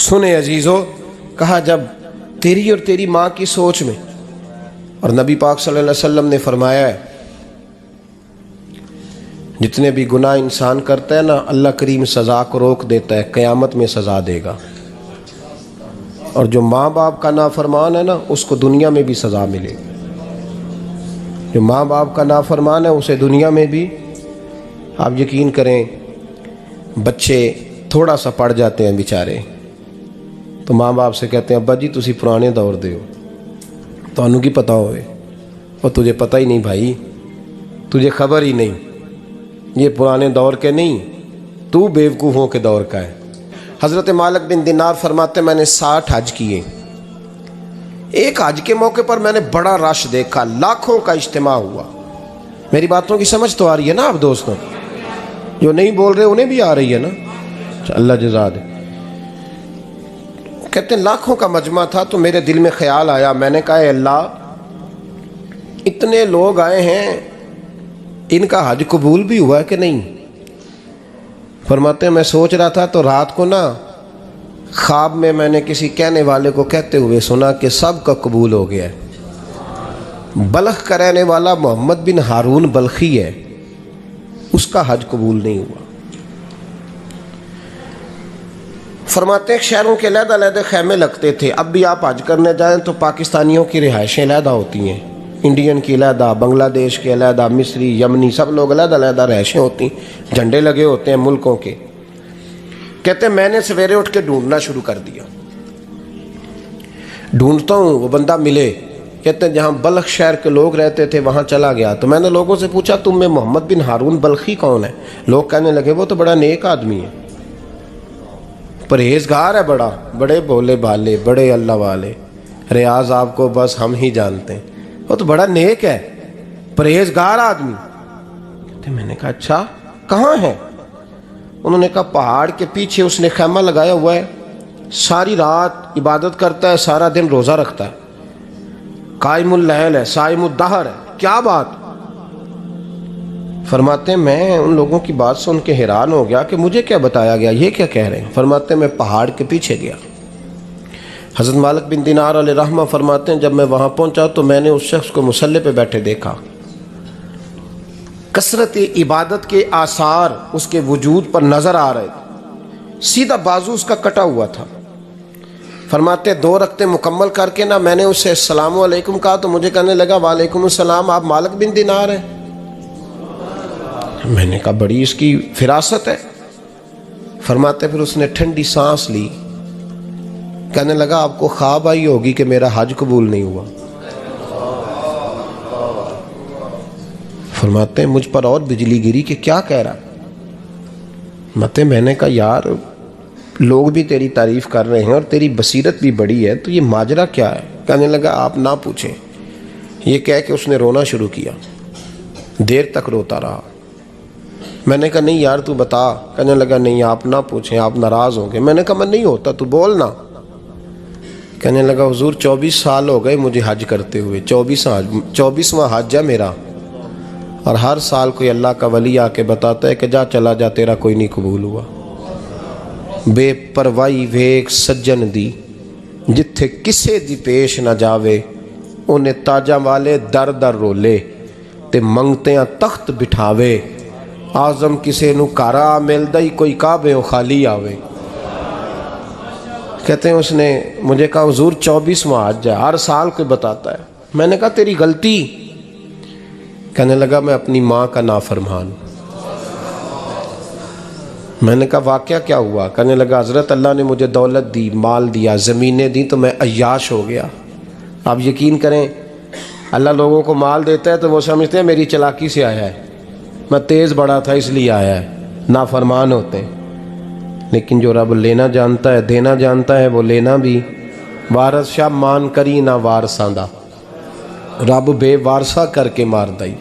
سنے عزیزو، کہا جب تیری اور تیری ماں کی سوچ میں، اور نبی پاک صلی اللہ علیہ وسلم نے فرمایا ہے جتنے بھی گناہ انسان کرتا ہے نا، اللہ کریم سزا کو روک دیتا ہے، قیامت میں سزا دے گا، اور جو ماں باپ کا نافرمان ہے نا اس کو دنیا میں بھی سزا ملے گی۔ جو ماں باپ کا نافرمان ہے اسے دنیا میں بھی، آپ یقین کریں بچے تھوڑا سا پڑ جاتے ہیں بیچارے تو ماں باپ سے کہتے ہیں ابا جی تسی پرانے دور دے ہو، تانوں کی پتہ ہوئے، اور تجھے پتہ ہی نہیں بھائی، تجھے خبر ہی نہیں، یہ پرانے دور کے نہیں، تو بیوقوفوں کے دور کا ہے۔ حضرت مالک بن دینار فرماتے میں نے 60 حج کیے، ایک حج کے موقع پر میں نے بڑا رش دیکھا، لاکھوں کا اجتماع ہوا۔ میری باتوں کی سمجھ تو آ رہی ہے نا آپ دوستوں؟ جو نہیں بول رہے انہیں بھی آ رہی ہے نا؟ اللہ جزا دے۔ کہتے ہیں لاکھوں کا مجمع تھا تو میرے دل میں خیال آیا، میں نے کہا اے اللہ اتنے لوگ آئے ہیں، ان کا حج قبول بھی ہوا ہے کہ نہیں؟ فرماتے ہیں میں سوچ رہا تھا تو رات کو نا خواب میں نے کسی کہنے والے کو کہتے ہوئے سنا کہ سب کا قبول ہو گیا ہے، بلخ کا رہنے والا محمد بن ہارون بلخی ہے، اس کا حج قبول نہیں ہوا۔ فرماتے ہیں شہروں کے علیحدہ علیحدہ خیمے لگتے تھے، اب بھی آپ حج کرنے جائیں تو پاکستانیوں کی رہائشیں علیحدہ ہوتی ہیں، انڈین کی علیحدہ، بنگلہ دیش کے علیحدہ، مصری، یمنی، سب لوگ علیحدہ علیحدہ رہائشیں ہوتی ہیں، جھنڈے لگے ہوتے ہیں ملکوں کے۔ کہتے ہیں میں نے سویرے اٹھ کے ڈھونڈنا شروع کر دیا، ڈھونڈتا ہوں وہ بندہ ملے۔ کہتے ہیں جہاں بلخ شہر کے لوگ رہتے تھے وہاں چلا گیا تو میں نے لوگوں سے پوچھا تم میں محمد بن ہارون بلخی کون ہے؟ لوگ کہنے لگے وہ تو بڑا نیک آدمی ہے، پرہیزگار ہے، بڑے بولے بالے، بڑے اللہ والے، ریاض آپ کو بس ہم ہی جانتے ہیں، وہ تو بڑا نیک ہے، پرہیزگار آدمی۔ کہتے میں نے کہا اچھا کہاں ہے؟ انہوں نے کہا پہاڑ کے پیچھے اس نے خیمہ لگایا ہوا ہے، ساری رات عبادت کرتا ہے، سارا دن روزہ رکھتا ہے، قائم اللیل ہے، صائم الدہر ہے۔ کیا بات؟ فرماتے ہیں میں ان لوگوں کی بات سن کے حیران ہو گیا کہ مجھے کیا بتایا گیا، یہ کیا کہہ رہے ہیں؟ فرماتے ہیں میں پہاڑ کے پیچھے گیا۔ حضرت مالک بن دینار علیہ رحمہ فرماتے ہیں جب میں وہاں پہنچا تو میں نے اس شخص کو مصلی پہ بیٹھے دیکھا، کثرت عبادت کے آثار اس کے وجود پر نظر آ رہے تھے، سیدھا بازو اس کا کٹا ہوا تھا۔ فرماتے 2 رکعتیں مکمل کر کے نا میں نے اسے السلام علیکم کہا تو مجھے کہنے لگا وعلیکم السلام، آپ مالک بن دینار ہیں؟ میں نے کہا بڑی اس کی فراست ہے۔ فرماتے پھر اس نے ٹھنڈی سانس لی، کہنے لگا آپ کو خواب آئی ہوگی کہ میرا حج قبول نہیں ہوا۔ فرماتے ہیں مجھ پر اور بجلی گری کہ کیا کہہ رہا؟ میں نے کہا یار لوگ بھی تیری تعریف کر رہے ہیں اور تیری بصیرت بھی بڑی ہے، تو یہ ماجرا کیا ہے؟ کہنے لگا آپ نہ پوچھیں۔ یہ کہہ کے اس نے رونا شروع کیا، دیر تک روتا رہا۔ میں نے کہا نہیں یار تو بتا۔ کہنے لگا نہیں آپ نہ پوچھیں، آپ ناراض ہوں گے۔ میں نے کہا میں نہیں ہوتا، تو بولنا۔ کہنے لگا حضور 24 سال ہو گئے مجھے حج کرتے ہوئے، 24واں حج ہے میرا، اور ہر سال کوئی اللہ کا ولی آ کے بتاتا ہے کہ جا چلا جا تیرا کوئی نہیں قبول ہوا۔ بے پروائی ویک سجن دی جتھے کسے دی پیش نہ جاوے، انہیں تاجاں والے در در رولے تے منگتیاں تخت بٹھاوے، آزم کسے نو کارا ملدا ہی کوئی کعبے و خالی آوے۔ کہتے ہیں اس نے مجھے کہا حضور 24واں حج ہے، ہر سال کوئی بتاتا ہے۔ میں نے کہا تیری غلطی۔ کہنے لگا میں اپنی ماں کا نافرمان۔ میں نے کہا واقعہ کیا ہوا؟ کہنے لگا حضرت اللہ نے مجھے دولت دی، مال دیا، زمینیں دی تو میں عیاش ہو گیا۔ آپ یقین کریں اللہ لوگوں کو مال دیتا ہے تو وہ سمجھتے ہیں میری چلاکی سے آیا ہے، میں تیز بڑا تھا اس لیے آیا ہے، نافرمان ہوتے ہیں۔ لیکن جو رب لینا جانتا ہے دینا جانتا ہے وہ لینا بھی۔ وارث شاہ مان کری نہ وارثاں دا، رب بے وارثہ کر کے مار دائی۔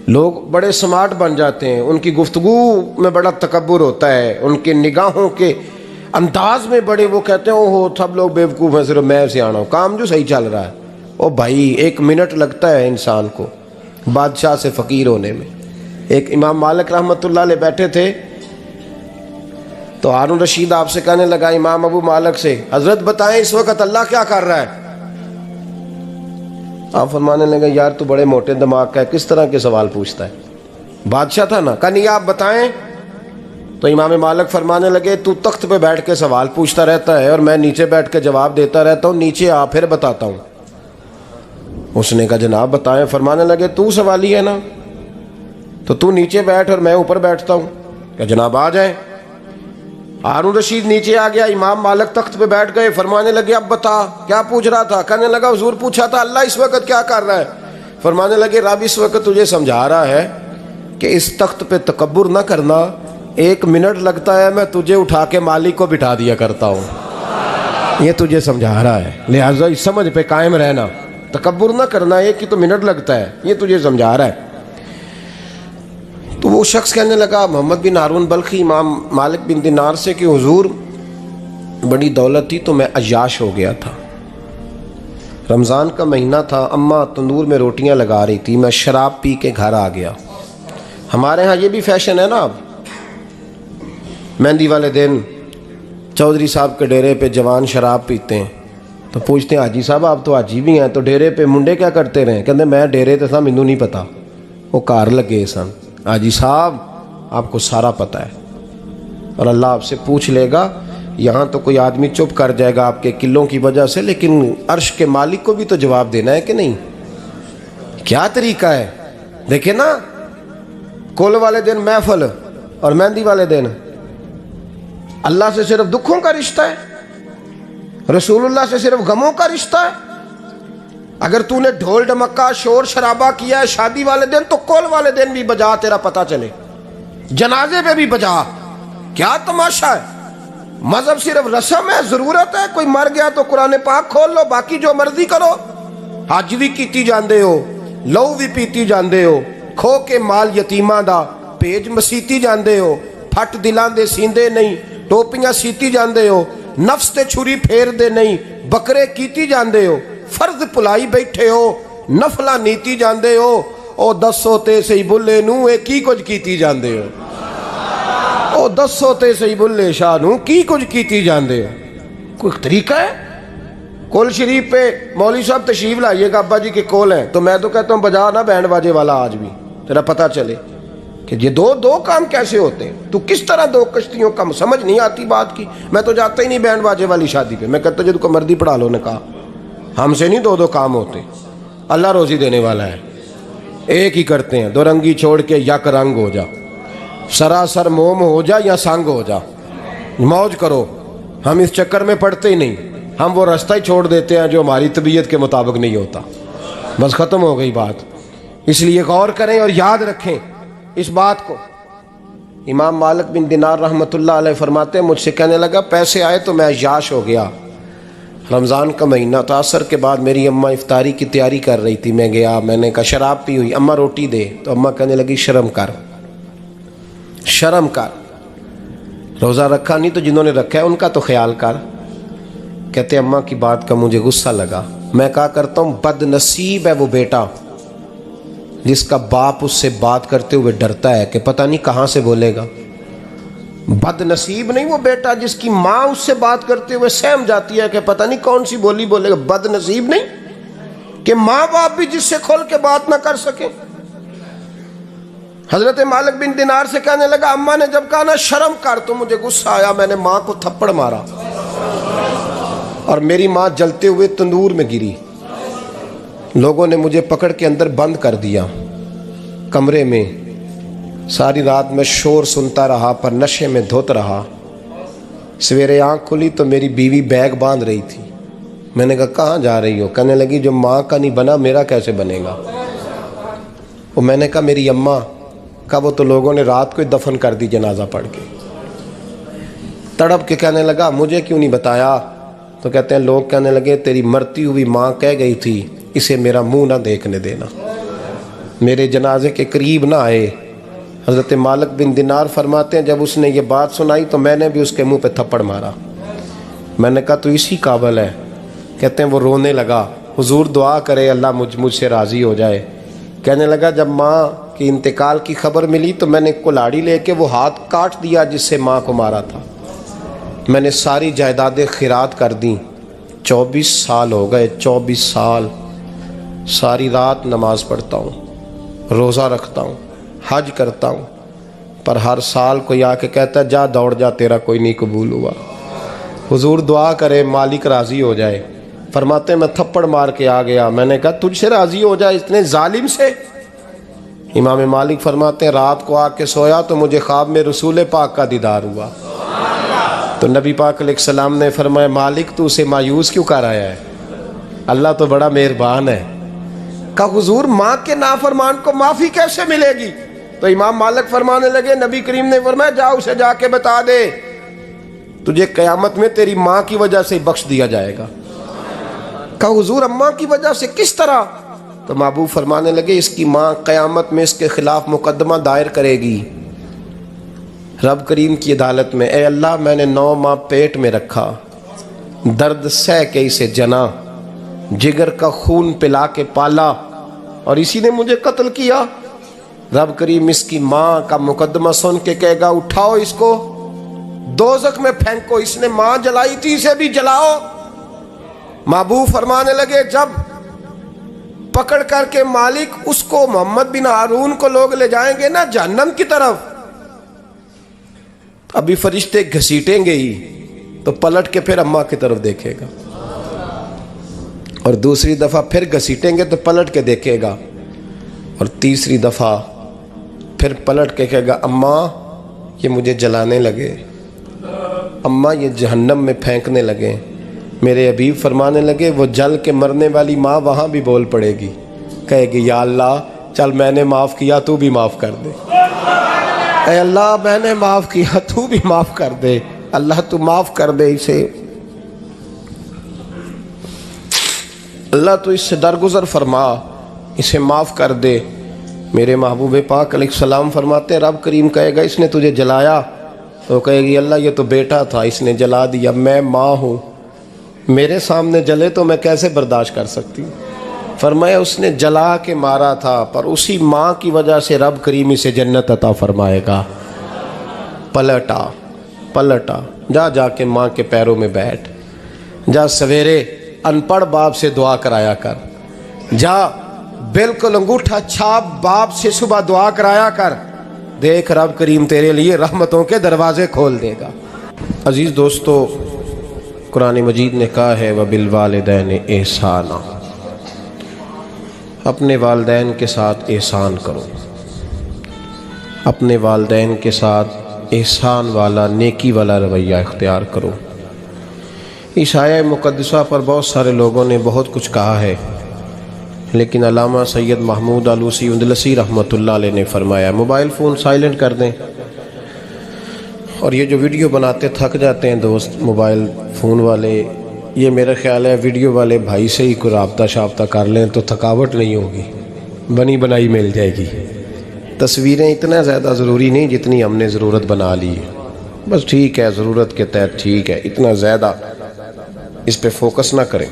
لوگ بڑے سمارٹ بن جاتے ہیں، ان کی گفتگو میں بڑا تکبر ہوتا ہے، ان کے نگاہوں کے انداز میں بڑے، وہ کہتے ہیں اوہ سب لوگ بیوقوف ہیں صرف میں سے آنا ہوں، کام جو صحیح چل رہا ہے۔ او بھائی 1 منٹ لگتا ہے انسان کو بادشاہ سے فقیر ہونے میں۔ ایک امام مالک رحمۃ اللہ علیہ بیٹھے تھے، تو ہارون رشید آپ سے کہنے لگا امام ابو مالک سے، حضرت بتائیں اس وقت اللہ کیا کر رہا ہے؟ آپ فرمانے لگے یار تو بڑے موٹے دماغ کا ہے، کس طرح کے سوال پوچھتا ہے؟ بادشاہ تھا نا، کہا نہیں آپ بتائیں۔ تو امام مالک فرمانے لگے تو تخت پہ بیٹھ کے سوال پوچھتا رہتا ہے اور میں نیچے بیٹھ کے جواب دیتا رہتا ہوں، نیچے آ پھر بتاتا ہوں۔ اس نے کہا جناب بتائیں۔ فرمانے لگے تو سوالی ہے نا، تو تو نیچے بیٹھ اور میں اوپر بیٹھتا ہوں۔ کہ جناب آ جائیں۔ ہارون رشید نیچے آ گیا، امام مالک تخت پہ بیٹھ گئے۔ فرمانے لگے اب بتا کیا پوچھ رہا تھا؟ کہنے لگا حضور پوچھا تھا اللہ اس وقت کیا کر رہا ہے؟ فرمانے لگے رب اس وقت تجھے سمجھا رہا ہے کہ اس تخت پہ تکبر نہ کرنا، 1 منٹ لگتا ہے میں تجھے اٹھا کے مالک کو بٹھا دیا کرتا ہوں، یہ تجھے سمجھا رہا ہے، لہٰذا اس سمجھ پہ قائم رہنا، تکبر نہ کرنا، ایک ہی تو منٹ لگتا ہے، یہ تجھے سمجھا رہا ہے۔ تو وہ شخص کہنے لگا محمد بن ہارون بلخی امام مالک بن دینار سے کہ حضور بڑی دولت تھی تو میں عیاش ہو گیا تھا، رمضان کا مہینہ تھا، اماں تندور میں روٹیاں لگا رہی تھی، میں شراب پی کے گھر آ گیا۔ ہمارے ہاں یہ بھی فیشن ہے نا، اب مہندی والے دن چودھری صاحب کے ڈیرے پہ جوان شراب پیتے ہیں تو پوچھتے ہیں حاجی صاحب آپ تو حاجی بھی ہیں تو ڈیرے پہ منڈے کیا کرتے رہے؟ کہتے میں ڈیرے تے تھا مینوں نہیں پتا، وہ کار لگے سن۔ حاجی صاحب آپ کو سارا پتہ ہے، اور اللہ آپ سے پوچھ لے گا۔ یہاں تو کوئی آدمی چپ کر جائے گا آپ کے قلوں کی وجہ سے، لیکن عرش کے مالک کو بھی تو جواب دینا ہے کہ نہیں؟ کیا طریقہ ہے؟ دیکھیں نا، کول والے دن محفل اور مہندی والے دن اللہ سے صرف دکھوں کا رشتہ ہے، رسول اللہ سے صرف غموں کا رشتہ ہے۔ اگر تو نے ڈھول ڈمکا شور شرابہ کیا ہے شادی والے دن تو کول والے دن بھی بجا، تیرا پتہ چلے، جنازے پہ بھی بجا۔ کیا تماشا ہے؟ مذہب صرف رسم ہے، ضرورت ہے، کوئی مر گیا تو قرآن پاک کھول لو، باقی جو مرضی کرو۔ حج بھی کیتی جاندے ہو، لہو بھی پیتی جاندے ہو، کھو کے مال یتیماں دا پیج مسیتی جاندے ہو، پھٹ دلاں دے سیندے نہیں، ٹوپیاں سیتی جاندے ہو، نفس تے چھری پھیر دے نہیں، بکرے کیتی جاندے ہو، فرض پلائی بیٹھے ہو، نفلہ نیتی جاندے ہو، او دسو تے سہی بلے نو اے کی کچھ کیتی جاندے ہو، او دسو تے سہی بلے شاہ نو کی کچھ کیتی جاندے ہو۔ کوئی طریقہ ہے؟ کول شریف پہ مولوی صاحب تشریف لائیے گا، ابا جی کے کول ہیں تو میں تو کہتا ہوں بجا نا بینڈ باجے والا آج بھی، تیرا پتہ چلے کہ یہ دو کام کیسے ہوتے ہیں، تو کس طرح دو کشتیوں کا سمجھ نہیں آتی بات کی۔ میں تو جاتا ہی نہیں بینڈ باجے والی شادی پہ، میں کہتا جب کو مردی پڑھا لو نے کہا ہم سے نہیں دو کام ہوتے، اللہ روزی دینے والا ہے، ایک ہی کرتے ہیں، دو رنگی چھوڑ کے یک رنگ ہو جا، سراسر موم ہو جا یا سنگ ہو جا، موج کرو۔ ہم اس چکر میں پڑتے ہی نہیں، ہم وہ راستہ ہی چھوڑ دیتے ہیں جو ہماری طبیعت کے مطابق نہیں ہوتا، بس ختم ہو گئی بات۔ اس لیے غور کریں اور یاد رکھیں اس بات کو۔ امام مالک بن دینار رحمۃ اللہ علیہ فرماتے ہیں مجھ سے کہنے لگا پیسے آئے تو میں عیاش ہو گیا، رمضان کا مہینہ تھا، عصر کے بعد میری اماں افطاری کی تیاری کر رہی تھی، میں گیا، میں نے کہا شراب پی ہوئی، اماں روٹی دے، تو اماں کہنے لگی شرم کر، شرم کر، روزہ رکھا نہیں تو جنہوں نے رکھا ہے ان کا تو خیال کر۔ کہتے اماں کی بات کا مجھے غصہ لگا، میں کہا کرتا ہوں بد نصیب ہے وہ بیٹا جس کا باپ اس سے بات کرتے ہوئے ڈرتا ہے کہ پتہ نہیں کہاں سے بولے گا۔ بد نصیب نہیں وہ بیٹا جس کی ماں اس سے بات کرتے ہوئے سہم جاتی ہے کہ پتہ نہیں کون سی بولی بولے گا۔ بد نصیب نہیں کہ ماں باپ بھی جس سے کھول کے بات نہ کر سکیں۔ حضرت مالک بن دینار سے کہنے لگا اماں نے جب کہا نا شرم کر تو مجھے غصہ آیا، میں نے ماں کو تھپڑ مارا اور میری ماں جلتے ہوئے تندور میں گری، لوگوں نے مجھے پکڑ کے اندر بند کر دیا کمرے میں، ساری رات میں شور سنتا رہا پر نشے میں دھوت رہا۔ سویرے آنکھ کھلی تو میری بیوی بیگ باندھ رہی تھی، میں نے کہا کہاں جا رہی ہو؟ کہنے لگی جو ماں کا نہیں بنا میرا کیسے بنے گا؟ وہ میں نے کہا میری اماں کا، وہ تو لوگوں نے رات کو دفن کر دی جنازہ پڑھ کے۔ تڑپ کے کہنے لگا مجھے کیوں نہیں بتایا؟ تو کہتے ہیں لوگ کہنے لگے تیری مرتی ہوئی ماں کہہ گئی تھی اسے میرا منہ نہ دیکھنے دینا، میرے جنازے کے قریب نہ آئے۔ حضرت مالک بن دینار فرماتے ہیں جب اس نے یہ بات سنائی تو میں نے بھی اس کے منہ پہ تھپڑ مارا، میں نے کہا تو اسی قابل ہے۔ کہتے ہیں وہ رونے لگا، حضور دعا کرے اللہ مجھ سے راضی ہو جائے۔ کہنے لگا جب ماں کی انتقال کی خبر ملی تو میں نے کلاڑی لے کے وہ ہاتھ کاٹ دیا جس سے ماں کو مارا تھا، میں نے ساری جائیدادیں خیرات کر دیں، 24 سال ہو گئے، 24 سال ساری رات نماز پڑھتا ہوں، روزہ رکھتا ہوں، حج کرتا ہوں، پر ہر سال کوئی آ کے کہتا ہے جا دوڑ جا، تیرا کوئی نہیں قبول ہوا۔ حضور دعا کرے مالک راضی ہو جائے۔ فرماتے میں تھپڑ مار کے آ گیا، میں نے کہا تجھ سے راضی ہو جائے اتنے ظالم سے؟ امام مالک فرماتے ہیں رات کو آ کے سویا تو مجھے خواب میں رسول پاک کا دیدار ہوا، تو نبی پاک علیہ السلام نے فرمایا مالک تو اسے مایوس کیوں کر آیا ہے، اللہ تو بڑا مہربان ہے۔ کہا حضور ماں کے نافرمان کو معافی کیسے ملے گی؟ تو امام مالک فرمانے لگے نبی کریم نے فرمایا جا اسے جا کے بتا دے تجھے قیامت میں تیری ماں کی وجہ سے بخش دیا جائے گا۔ کہا حضور اماں کی وجہ سے کس طرح؟ تو محبوب فرمانے لگے اس کی ماں قیامت میں اس کے خلاف مقدمہ دائر کرے گی رب کریم کی عدالت میں، اے اللہ میں نے 9 ماہ پیٹ میں رکھا، درد سہ کے اسے جنا، جگر کا خون پلا کے پالا، اور اسی نے مجھے قتل کیا۔ رب کریم اس کی ماں کا مقدمہ سن کے کہے گا اٹھاؤ اس کو دوزخ میں پھینکو، اس نے ماں جلائی تھی اسے بھی جلاؤ۔ محبوب فرمانے لگے جب پکڑ کر کے مالک اس کو محمد بن ہارون کو لوگ لے جائیں گے نا جہنم کی طرف، ابھی فرشتے گھسیٹیں گے ہی تو پلٹ کے پھر اماں کی طرف دیکھے گا، اور دوسری دفعہ پھر گھسیٹیں گے تو پلٹ کے دیکھے گا، اور تیسری دفعہ پھر پلٹ کے کہے گا اماں یہ مجھے جلانے لگے، اماں یہ جہنم میں پھینکنے لگے۔ میرے حبیب فرمانے لگے وہ جل کے مرنے والی ماں وہاں بھی بول پڑے گی، کہے گی یا اللہ چل میں نے معاف کیا تو بھی معاف کر دے، اے اللہ میں نے معاف کیا تو بھی معاف کر دے، اللہ تو معاف کر دے اسے، اللہ تو اس سے درگزر فرما، اسے معاف کر دے۔ میرے محبوب پاک علیہ السلام فرماتے ہیں رب کریم کہے گا اس نے تجھے جلایا، تو کہے گی اللہ یہ تو بیٹا تھا اس نے جلا دیا، میں ماں ہوں، میرے سامنے جلے تو میں کیسے برداشت کر سکتی؟ فرمایا اس نے جلا کے مارا تھا، پر اسی ماں کی وجہ سے رب کریم اسے جنت عطا فرمائے گا۔ پلٹا جا کے ماں کے پیروں میں بیٹھ، جا سویرے ان پڑھ باپ سے دعا کرایا کر، جا بالکل انگوٹھا چھاپ باپ سے صبح دعا کرایا کر، دیکھ رب کریم تیرے لیے رحمتوں کے دروازے کھول دے گا۔ عزیز دوستو قرآن مجید نے کہا ہے وَبِالْوَالِدَيْنِ احسانا، اپنے والدین کے ساتھ احسان کرو، اپنے والدین کے ساتھ احسان والا نیکی والا رویہ اختیار کرو۔ اس آیہ مقدسہ پر بہت سارے لوگوں نے بہت کچھ کہا ہے، لیکن علامہ سید محمود آلوسی اندلسی رحمۃ اللہ علیہ نے فرمایا موبائل فون سائلنٹ کر دیں، اور یہ جو ویڈیو بناتے تھک جاتے ہیں دوست موبائل فون والے، یہ میرا خیال ہے ویڈیو والے بھائی سے ہی کوئی رابطہ شابطہ کر لیں تو تھکاوٹ نہیں ہوگی، بنی بنائی مل جائے گی۔ تصویریں اتنا زیادہ ضروری نہیں جتنی ہم نے ضرورت بنا لی ہے، بس ٹھیک ہے ضرورت کے تحت ٹھیک ہے، اتنا زیادہ اس پہ فوکس نہ کریں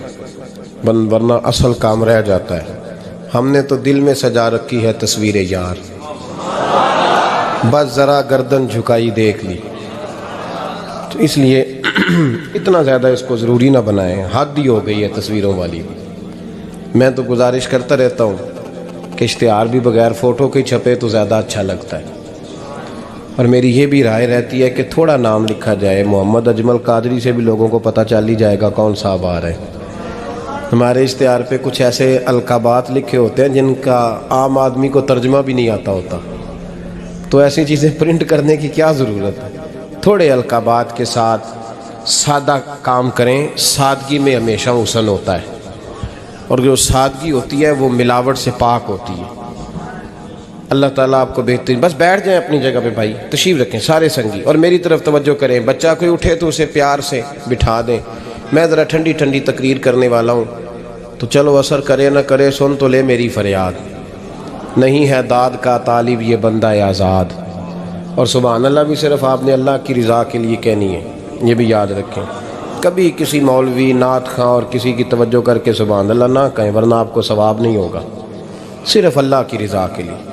ورنہ اصل کام رہ جاتا ہے۔ ہم نے تو دل میں سجا رکھی ہے تصویر یار، بس ذرا گردن جھکائی دیکھ لی، تو اس لیے اتنا زیادہ اس کو ضروری نہ بنائیں، حد ہی ہو گئی ہے تصویروں والی۔ میں تو گزارش کرتا رہتا ہوں کہ اشتہار بھی بغیر فوٹو کے چھپے تو زیادہ اچھا لگتا ہے، اور میری یہ بھی رائے رہتی ہے کہ تھوڑا نام لکھا جائے، محمد اجمل قادری سے بھی لوگوں کو پتہ چل ہی جائے گا کون صاحب آ رہے ہیں۔ ہمارے اشتہار پہ کچھ ایسے القابات لکھے ہوتے ہیں جن کا عام آدمی کو ترجمہ بھی نہیں آتا ہوتا، تو ایسی چیزیں پرنٹ کرنے کی کیا ضرورت ہے؟ تھوڑے القابات کے ساتھ سادہ کام کریں، سادگی میں ہمیشہ حسن ہوتا ہے، اور جو سادگی ہوتی ہے وہ ملاوٹ سے پاک ہوتی ہے۔ اللہ تعالیٰ آپ کو بہترین، بس بیٹھ جائیں اپنی جگہ پہ بھائی، تشریف رکھیں سارے سنگی، اور میری طرف توجہ کریں، بچہ کوئی اٹھے تو اسے پیار سے بٹھا دیں۔ میں ذرا ٹھنڈی ٹھنڈی تقریر کرنے والا ہوں، تو چلو اثر کرے نہ کرے سن تو لے میری فریاد، نہیں ہے داد کا طالب یہ بندہ آزاد، اور سبحان اللہ بھی صرف آپ نے اللہ کی رضا کے لیے کہنی ہے، یہ بھی یاد رکھیں۔ کبھی کسی مولوی نعت خواں اور کسی کی توجہ کر کے سبحان اللہ نہ کہیں، ورنہ آپ کو ثواب نہیں ہوگا، صرف اللہ کی رضا کے لیے۔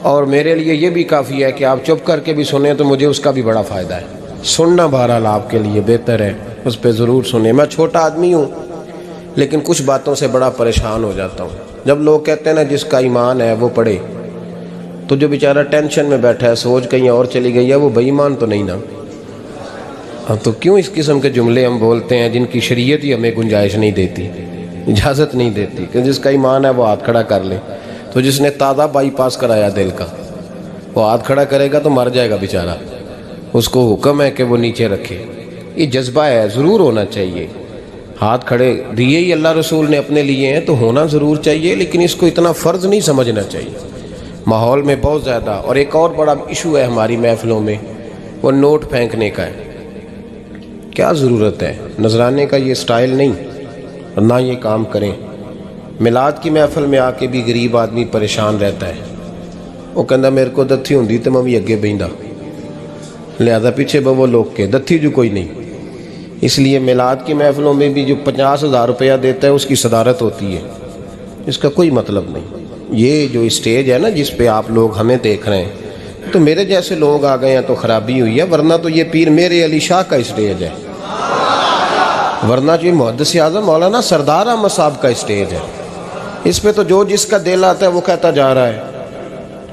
اور میرے لیے یہ بھی کافی ہے کہ آپ چپ کر کے بھی سنیں تو مجھے اس کا بھی بڑا فائدہ ہے۔ سننا بہرحال آپ کے لیے بہتر ہے، اس پہ ضرور سنیں۔ میں چھوٹا آدمی ہوں لیکن کچھ باتوں سے بڑا پریشان ہو جاتا ہوں۔ جب لوگ کہتے ہیں نا جس کا ایمان ہے وہ پڑھے، تو جو بیچارہ ٹینشن میں بیٹھا ہے، سوچ کہیں اور چلی گئی ہے، وہ بے ایمان تو نہیں نا؟ تو کیوں اس قسم کے جملے ہم بولتے ہیں جن کی شریعت ہی ہمیں گنجائش نہیں دیتی، اجازت نہیں دیتی کہ جس کا ایمان ہے وہ ہاتھ کھڑا کر لے؟ تو جس نے تازہ بائی پاس کرایا دل کا، وہ ہاتھ کھڑا کرے گا تو مر جائے گا بیچارہ، اس کو حکم ہے کہ وہ نیچے رکھے۔ یہ جذبہ ہے، ضرور ہونا چاہیے۔ ہاتھ کھڑے دیے ہی اللہ رسول نے اپنے لیے ہیں تو ہونا ضرور چاہیے، لیکن اس کو اتنا فرض نہیں سمجھنا چاہیے ماحول میں بہت زیادہ۔ اور ایک اور بڑا ایشو ہے ہماری محفلوں میں، وہ نوٹ پھینکنے کا ہے۔ کیا ضرورت ہے؟ نذرانے کا یہ سٹائل نہیں، اور نہ یہ کام کریں۔ میلاد کی محفل میں آ کے بھی غریب آدمی پریشان رہتا ہے، وہ کہندا میرے کو دتھی ہوندی تو میں بھی اگے بہندا، لہذا پیچھے بو لوگ کے دتھی جو کوئی نہیں۔ اس لیے میلاد کی محفلوں میں بھی جو 50,000 روپیہ دیتا ہے اس کی صدارت ہوتی ہے، اس کا کوئی مطلب نہیں۔ یہ جو اسٹیج ہے نا جس پہ آپ لوگ ہمیں دیکھ رہے ہیں، تو میرے جیسے لوگ آ گئے ہیں تو خرابی ہوئی ہے، ورنہ تو یہ پیر میرے علی شاہ کا اسٹیج ہے، ورنہ جو محدث اعظم مولانا سردار احمد صاحب کا اسٹیج ہے۔ اس پہ تو جو جس کا دل آتا ہے وہ کہتا جا رہا ہے،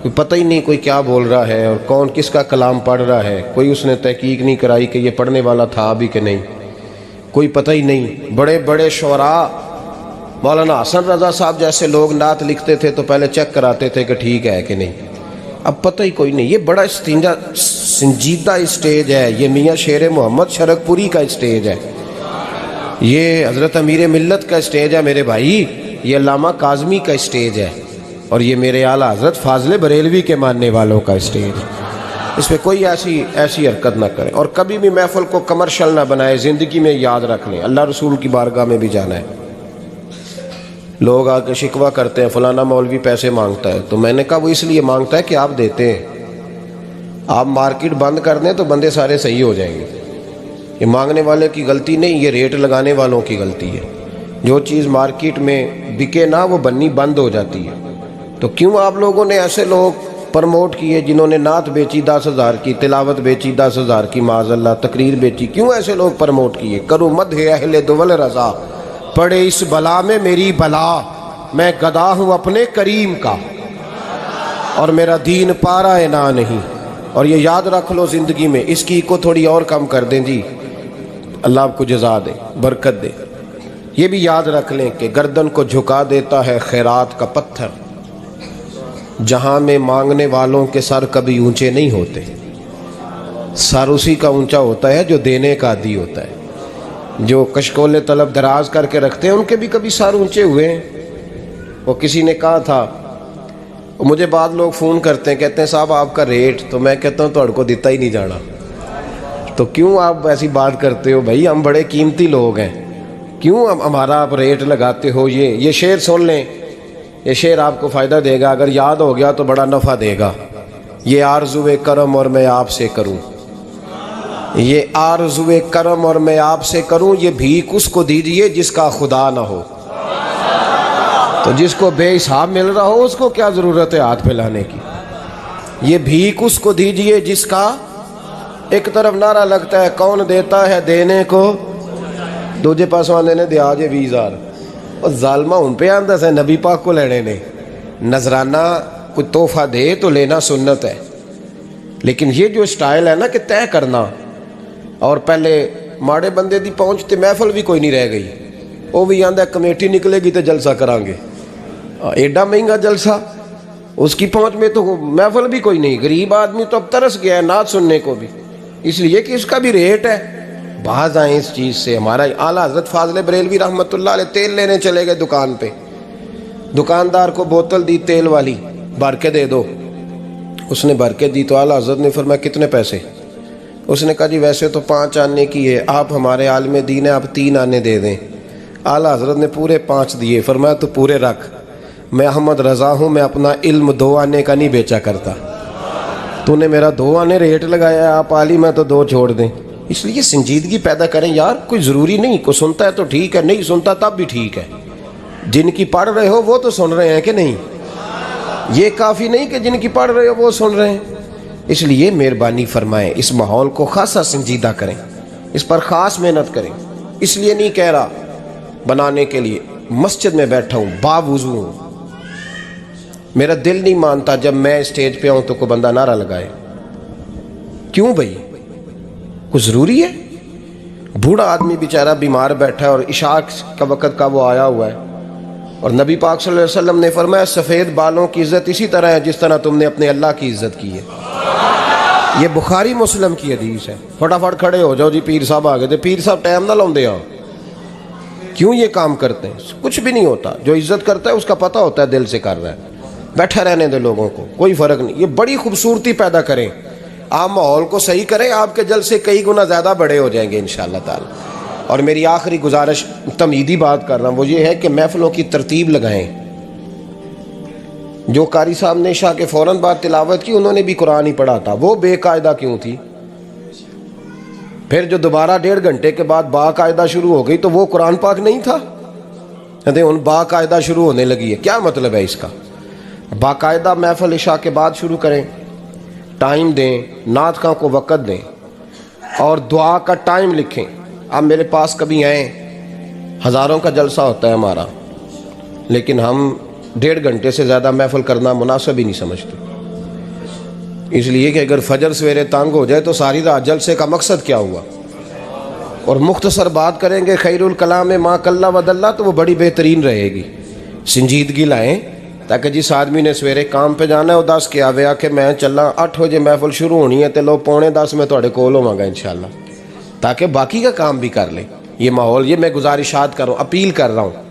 کوئی پتہ ہی نہیں کوئی کیا بول رہا ہے اور کون کس کا کلام پڑھ رہا ہے، کوئی اس نے تحقیق نہیں کرائی کہ یہ پڑھنے والا تھا بھی کہ نہیں، کوئی پتہ ہی نہیں۔ بڑے بڑے شعراء، مولانا حسن رضا صاحب جیسے لوگ نعت لکھتے تھے تو پہلے چیک کراتے تھے کہ ٹھیک ہے کہ نہیں، اب پتہ ہی کوئی نہیں۔ یہ بڑا سنجیدہ اسٹیج ہے، یہ میاں شیر محمد شرک پوری کا اسٹیج ہے، یہ حضرت امیر ملت کا اسٹیج ہے میرے بھائی، یہ علامہ کاظمی کا اسٹیج ہے، اور یہ میرے اعلیٰ حضرت فاضل بریلوی کے ماننے والوں کا اسٹیج۔ اس پہ کوئی ایسی حرکت نہ کرے، اور کبھی بھی محفل کو کمرشل نہ بنائے۔ زندگی میں یاد رکھ لیں، اللہ رسول کی بارگاہ میں بھی جانا ہے۔ لوگ آ کے شکوہ کرتے ہیں فلانا مولوی پیسے مانگتا ہے، تو میں نے کہا وہ اس لیے مانگتا ہے کہ آپ دیتے ہیں۔ آپ مارکیٹ بند کر دیں تو بندے سارے صحیح ہو جائیں گے۔ یہ مانگنے والے کی غلطی نہیں، یہ ریٹ لگانے والوں کی غلطی ہے۔ جو چیز مارکیٹ میں بکے نہ وہ بننی بند ہو جاتی ہے۔ تو کیوں آپ لوگوں نے ایسے لوگ پرموٹ کیے جنہوں نے نعت بیچی 10,000 کی، تلاوت بیچی 10,000 کی، معاذ اللہ تقریر بیچی، کیوں ایسے لوگ پرموٹ کیے؟ کرو مدح اہل دول رضا، پڑے اس بلا میں میری بلا، میں گدا ہوں اپنے کریم کا، اور میرا دین پارا نا نہیں۔ اور یہ یاد رکھ لو زندگی میں، اس کی کو تھوڑی اور کم کر دیں جی، اللہ آپ کو جزا دے، برکت دے۔ یہ بھی یاد رکھ لیں کہ گردن کو جھکا دیتا ہے خیرات کا پتھر، جہاں میں مانگنے والوں کے سر کبھی اونچے نہیں ہوتے، سر اسی کا اونچا ہوتا ہے جو دینے کا عادی ہوتا ہے۔ جو کشکول طلب دراز کر کے رکھتے ہیں ان کے بھی کبھی سر اونچے ہوئے ہیں۔ وہ کسی نے کہا تھا، مجھے بعض لوگ فون کرتے ہیں، کہتے ہیں صاحب آپ کا ریٹ، تو میں کہتا ہوں تو کو دیتا ہی نہیں جانا۔ تو کیوں آپ ایسی بات کرتے ہو بھائی؟ ہم بڑے قیمتی لوگ ہیں، کیوں ہمارا آپ ریٹ لگاتے ہو؟ یہ شعر سن لیں، یہ شعر آپ کو فائدہ دے گا، اگر یاد ہو گیا تو بڑا نفع دے گا۔ یہ آرزو کرم اور میں آپ سے کروں، یہ آرزو کرم اور میں آپ سے کروں، یہ بھیک اس کو دیجئے جس کا خدا نہ ہو۔ تو جس کو بے حساب مل رہا ہو اس کو کیا ضرورت ہے ہاتھ پھیلانے کی؟ یہ بھیک اس کو دیجئے جس کا، ایک طرف نعرہ لگتا ہے کون دیتا ہے دینے کو، دوجے پاسوں آنے نے دیا جے 20,000، اور ظالمہ ان پہ آندہ سے نبی پاک کو لینے نے۔ نذرانہ کوئی تحفہ دے تو لینا سنت ہے، لیکن یہ جو سٹائل ہے نا کہ طے کرنا، اور پہلے ماڑے بندے دی پہنچتے محفل بھی کوئی نہیں رہ گئی، وہ بھی آندہ کمیٹی نکلے گی تو جلسہ کرانگے، ایڈا مہنگا جلسہ، اس کی پہنچ میں تو محفل بھی کوئی نہیں۔ غریب آدمی تو اب ترس گیا ہے نعت سننے کو بھی، اس لیے کہ اس کا بھی ریٹ ہے۔ باز آئیں اس چیز سے۔ ہمارا اعلیٰ حضرت فاضل بریلوی رحمۃ اللہ علیہ تیل لینے چلے گئے دکان پہ، دکاندار کو بوتل دی تیل والی، بھر کے دے دو۔ اس نے بھر کے دی تو اعلیٰ حضرت نے فرمایا کتنے پیسے؟ اس نے کہا جی ویسے تو 5 آنے کی ہے، آپ ہمارے عالم دین ہیں، آپ 3 آنے دے دیں۔ اعلیٰ حضرت نے پورے 5 دیے، فرمایا تو پورے رکھ، میں احمد رضا ہوں، میں اپنا علم 2 آنے کا نہیں بیچا کرتا، تو نے میرا 2 آنے ریٹ لگایا ہے، آپ عالم ہے تو 2 چھوڑ دیں۔ اس لیے سنجیدگی پیدا کریں یار، کوئی ضروری نہیں، کوئی سنتا ہے تو ٹھیک ہے، نہیں سنتا تب بھی ٹھیک ہے۔ جن کی پڑھ رہے ہو وہ تو سن رہے ہیں کہ نہیں؟ یہ کافی نہیں کہ جن کی پڑھ رہے ہو وہ سن رہے ہیں۔ اس لیے مہربانی فرمائیں اس ماحول کو خاصا سنجیدہ کریں، اس پر خاص محنت کریں۔ اس لیے نہیں کہہ رہا بنانے کے لیے، مسجد میں بیٹھا ہوں باوضو ہوں، میرا دل نہیں مانتا جب میں اسٹیج پہ آؤں تو کوئی بندہ نعرہ لگائے۔ کیوں بھائی، کوئی ضروری ہے؟ بوڑھا آدمی بیچارہ بیمار بیٹھا ہے اور عشاء کا وقت کا وہ آیا ہوا ہے، اور نبی پاک صلی اللہ علیہ وسلم نے فرمایا سفید بالوں کی عزت اسی طرح ہے جس طرح تم نے اپنے اللہ کی عزت کی ہے۔ یہ بخاری مسلم کی حدیث ہے۔ فٹافٹ کھڑے ہو جاؤ جی پیر صاحب آ گئے تھے، پیر صاحب ٹائم نہ لاؤندے آؤ۔ کیوں یہ کام کرتے ہیں؟ کچھ بھی نہیں ہوتا، جو عزت کرتا ہے اس کا پتہ ہوتا ہے دل سے کر رہا ہے، بیٹھا رہنے دے لوگوں کو، کوئی فرق نہیں۔ یہ بڑی خوبصورتی پیدا کریں، آپ ماحول کو صحیح کریں، آپ کے جلسے کئی گنا زیادہ بڑے ہو جائیں گے انشاءاللہ تعالی۔ اور میری آخری گزارش تمہیدی بات کر رہا ہوں، وہ یہ ہے کہ محفلوں کی ترتیب لگائیں۔ جو قاری صاحب نے عشاء کے فوراً بعد تلاوت کی انہوں نے بھی قرآن ہی پڑھا تھا، وہ بے قاعدہ کیوں تھی؟ پھر جو دوبارہ 1.5 گھنٹے کے بعد باقاعدہ شروع ہو گئی تو وہ قرآن پاک نہیں تھا؟ کہتے ہیں ان باقاعدہ شروع ہونے لگی ہے، کیا مطلب ہے اس کا؟ باقاعدہ محفل عشاء کے بعد شروع کریں، ٹائم دیں، نعت خواں کو وقت دیں، اور دعا کا ٹائم لکھیں۔ آپ میرے پاس کبھی آئیں، ہزاروں کا جلسہ ہوتا ہے ہمارا، لیکن ہم 1.5 گھنٹے سے زیادہ محفل کرنا مناسب ہی نہیں سمجھتے، اس لیے کہ اگر فجر سویرے تانگ ہو جائے تو ساری رات جلسے کا مقصد کیا ہوا؟ اور مختصر بات کریں گے خیر الکلام ما قل و دل، تو وہ بڑی بہترین رہے گی۔ سنجیدگی لائیں تاکہ جس آدمی نے سویرے کام پہ جانا ہے وہ 10 کے آوے آ کہ میں چلا 8 بجے محفل شروع ہونی ہے تے لو 9:45 میں تھوڑے کول ہوواں گا انشاءاللہ، تاکہ باقی کا کام بھی کر لیں۔ یہ ماحول، یہ میں گزارشات کر رہا ہوں، اپیل کر رہا ہوں۔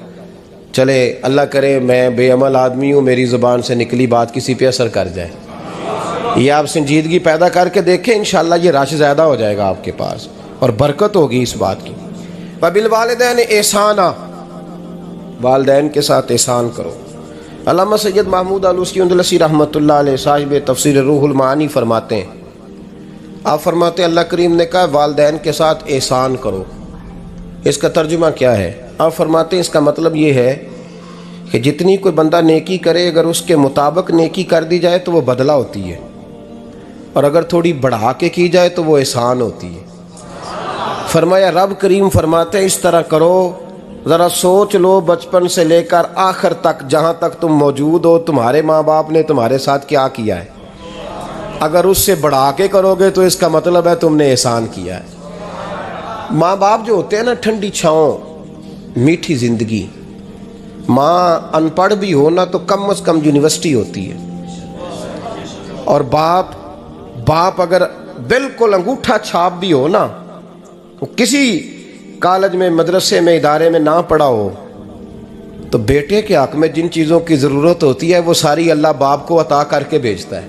چلے اللہ کرے میں بے عمل آدمی ہوں، میری زبان سے نکلی بات کسی پہ اثر کر جائے۔ یہ آپ سنجیدگی پیدا کر کے دیکھیں، انشاءاللہ یہ رش زیادہ ہو جائے گا آپ کے پاس اور برکت ہوگی اس بات کی۔ وبالوالدین احسانا، والدین کے ساتھ احسان کرو۔ علامہ سید محمود آلوسی اندلسی رحمۃ اللہ علیہ صاحب تفسیر روح المعانی فرماتے ہیں، آپ فرماتے ہیں اللہ کریم نے کہا والدین کے ساتھ احسان کرو۔ اس کا ترجمہ کیا ہے؟ آپ فرماتے ہیں اس کا مطلب یہ ہے کہ جتنی کوئی بندہ نیکی کرے اگر اس کے مطابق نیکی کر دی جائے تو وہ بدلہ ہوتی ہے، اور اگر تھوڑی بڑھا کے کی جائے تو وہ احسان ہوتی ہے۔ فرمایا رب کریم فرماتے ہیں اس طرح کرو، ذرا سوچ لو بچپن سے لے کر آخر تک جہاں تک تم موجود ہو تمہارے ماں باپ نے تمہارے ساتھ کیا کیا ہے۔ اگر اس سے بڑھا کے کرو گے تو اس کا مطلب ہے تم نے احسان کیا ہے۔ ماں باپ جو ہوتے ہیں نا، ٹھنڈی چھاؤں، میٹھی زندگی۔ ماں ان پڑھ بھی ہو نا تو کم از کم یونیورسٹی ہوتی ہے، اور باپ اگر بالکل انگوٹھا چھاپ بھی ہو نا، کسی کالج میں مدرسے میں ادارے میں نہ پڑھا ہو، تو بیٹے کے حق میں جن چیزوں کی ضرورت ہوتی ہے وہ ساری اللہ باپ کو عطا کر کے بھیجتا ہے۔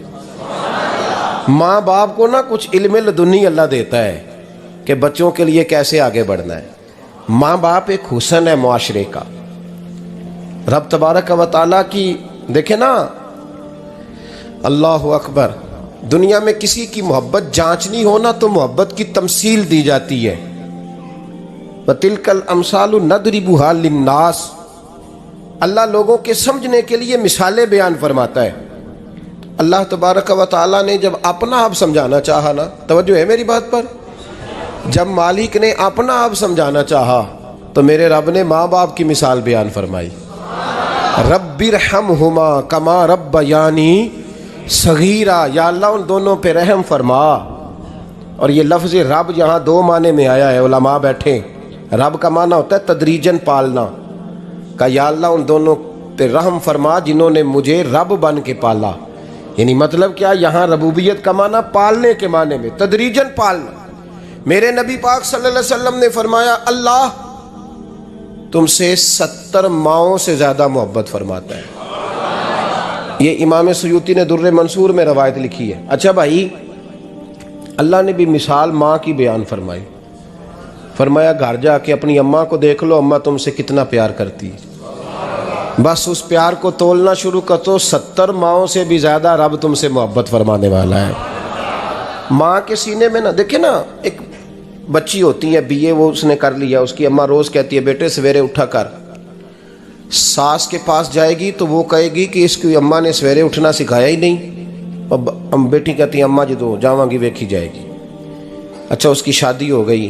ماں باپ کو نا کچھ علم لدنی اللہ دیتا ہے کہ بچوں کے لیے کیسے آگے بڑھنا ہے۔ ماں باپ ایک حسن ہے معاشرے کا۔ رب تبارک و تعالیٰ کی دیکھیں نا، اللہ اکبر، دنیا میں کسی کی محبت جانچنی ہونا تو محبت کی تمثیل دی جاتی ہے۔ وَتِلْكَ الْأَمْثَالُ نَضْرِبُهَا لِلنَّاسِ، اللہ لوگوں کے سمجھنے کے لیے مثالیں بیان فرماتا ہے۔ اللہ تبارک و تعالیٰ نے جب اپنا آپ سمجھانا چاہا نا، توجہ ہے میری بات پر، جب مالک نے اپنا آپ سمجھانا چاہا تو میرے رب نے ماں باپ کی مثال بیان فرمائی، رب ارحمہما کما ربیانی صغیرا، یا اللہ ان دونوں پہ رحم فرما۔ اور یہ لفظ رب یہاں 2 معنی میں آیا ہے، علماء بیٹھے۔ رب کا معنی ہوتا ہے تدریجن پالنا، کہ یا اللہ ان دونوں پہ رحم فرما جنہوں نے مجھے رب بن کے پالا۔ یعنی مطلب کیا؟ یہاں ربوبیت کا معنی پالنے کے معنی میں، تدریجن پالنا۔ میرے نبی پاک صلی اللہ علیہ وسلم نے فرمایا اللہ تم سے 70 ماؤں سے زیادہ محبت فرماتا ہے۔ یہ امام سیوطی نے در منصور میں روایت لکھی ہے۔ اچھا بھائی، اللہ نے بھی مثال ماں کی بیان فرمائی، فرمایا گھر جا کے اپنی اماں کو دیکھ لو، اماں تم سے کتنا پیار کرتی ہے، بس اس پیار کو تولنا شروع کر تو 70 ماؤں سے بھی زیادہ رب تم سے محبت فرمانے والا ہے۔ ماں کے سینے میں نا، دیکھیں نا، ایک بچی ہوتی ہے BA، وہ اس نے کر لیا، اس کی اماں روز کہتی ہے بیٹے سویرے اٹھا کر۔ ساس کے پاس جائے گی تو وہ کہے گی کہ اس کی اماں نے سویرے اٹھنا سکھایا ہی نہیں، اب بیٹی کہتی ہے اماں جدو جاواں گی ویکھی جائے گی۔ اچھا اس کی شادی ہو گئی،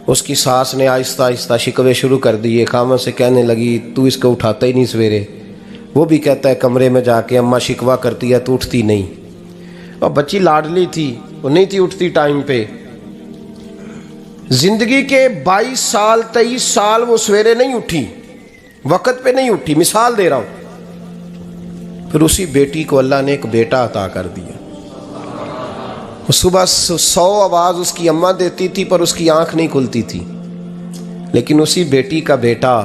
اس کی ساس نے آہستہ آہستہ شکوے شروع کر دیے، خامن سے کہنے لگی تو اس کو اٹھاتا ہی نہیں سویرے، وہ بھی کہتا ہے کمرے میں جا کے اماں شکوہ کرتی ہے تو اٹھتی نہیں، اور بچی لاڈلی تھی وہ نہیں تھی اٹھتی ٹائم پہ۔ زندگی کے 22 سال 23 سال وہ سویرے نہیں اٹھی، وقت پہ نہیں اٹھی، مثال دے رہا ہوں۔ پھر اسی بیٹی کو اللہ نے ایک بیٹا عطا کر دیا۔ صبح 100 آواز اس کی اماں دیتی تھی پر اس کی آنکھ نہیں کھلتی تھی، لیکن اسی بیٹی کا بیٹا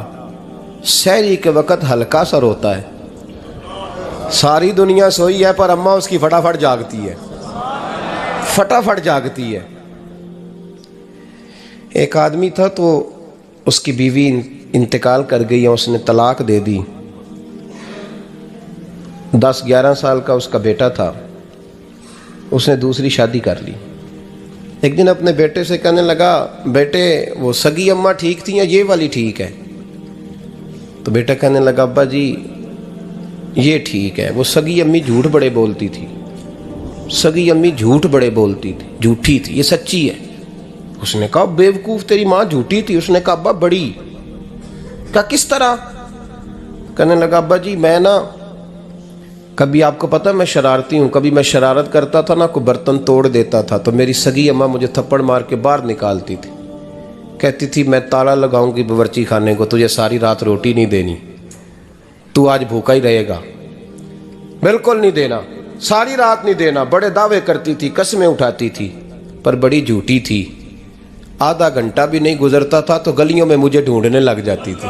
سحری کے وقت ہلکا سا روتا ہے، ساری دنیا سوئی ہے پر اماں اس کی فٹافٹ جاگتی ہے، فٹافٹ جاگتی ہے۔ ایک آدمی تھا تو اس کی بیوی انتقال کر گئی اور اس نے طلاق دے دی، 10-11 سال کا اس کا بیٹا تھا، اس نے دوسری شادی کر لی۔ ایک دن اپنے بیٹے سے کہنے لگا بیٹے وہ سگی اماں ٹھیک تھی یا یہ والی ٹھیک ہے؟ تو بیٹا کہنے لگا ابا جی یہ ٹھیک ہے، وہ سگی امی جھوٹ بڑے بولتی تھی، سگی امی جھوٹ بڑے بولتی تھی، جھوٹی تھی، یہ سچی ہے۔ اس نے کہا بیوقوف تیری ماں جھوٹی تھی؟ اس نے کہا ابا بڑی۔ کہا کس طرح؟ کہنے لگا ابا جی میں نا کبھی، آپ کو پتہ میں شرارتی ہوں، کبھی میں شرارت کرتا تھا نا کوئی برتن توڑ دیتا تھا تو میری سگی اماں مجھے تھپڑ مار کے باہر نکالتی تھی، کہتی تھی میں تالا لگاؤں گی باورچی خانے کو، تجھے ساری رات روٹی نہیں دینی، تو آج بھوکا ہی رہے گا، بالکل نہیں دینا، ساری رات نہیں دینا۔ بڑے دعوے کرتی تھی، قسمیں اٹھاتی تھی، پر بڑی جھوٹی تھی۔ آدھا گھنٹہ بھی نہیں گزرتا تھا تو گلیوں میں مجھے ڈھونڈنے لگ جاتی تھی،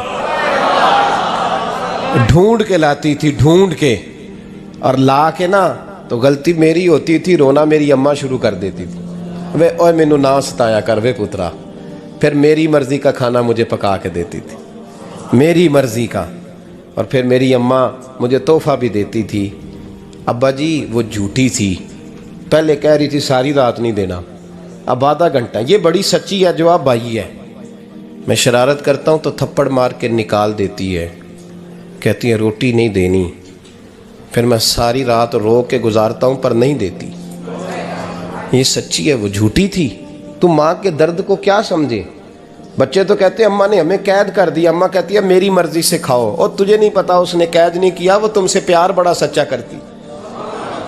ڈھونڈ کے لاتی تھی، ڈھونڈ کے، اور لا کے نا تو غلطی میری ہوتی تھی، رونا میری اماں شروع کر دیتی تھی، وے اوے مینوں نہ ستایا کر وے پترا۔ پھر میری مرضی کا کھانا مجھے پکا کے دیتی تھی، میری مرضی کا، اور پھر میری اماں مجھے تحفہ بھی دیتی تھی۔ ابا جی وہ جھوٹی تھی، پہلے کہہ رہی تھی ساری رات نہیں دینا، اب آدھا گھنٹہ، یہ بڑی سچی ہے جو اب آئی ہے۔ میں شرارت کرتا ہوں تو تھپڑ مار کے نکال دیتی ہے، کہتی ہے روٹی نہیں دینی، پھر میں ساری رات رو کے گزارتا ہوں پر نہیں دیتی۔ یہ سچی ہے، وہ جھوٹی تھی۔ تو ماں کے درد کو کیا سمجھے؟ بچے تو کہتے ہیں اماں نے ہمیں قید کر دیا، اماں کہتی ہے میری مرضی سے کھاؤ، اور تجھے نہیں پتا اس نے قید نہیں کیا، وہ تم سے پیار بڑا سچا کرتی،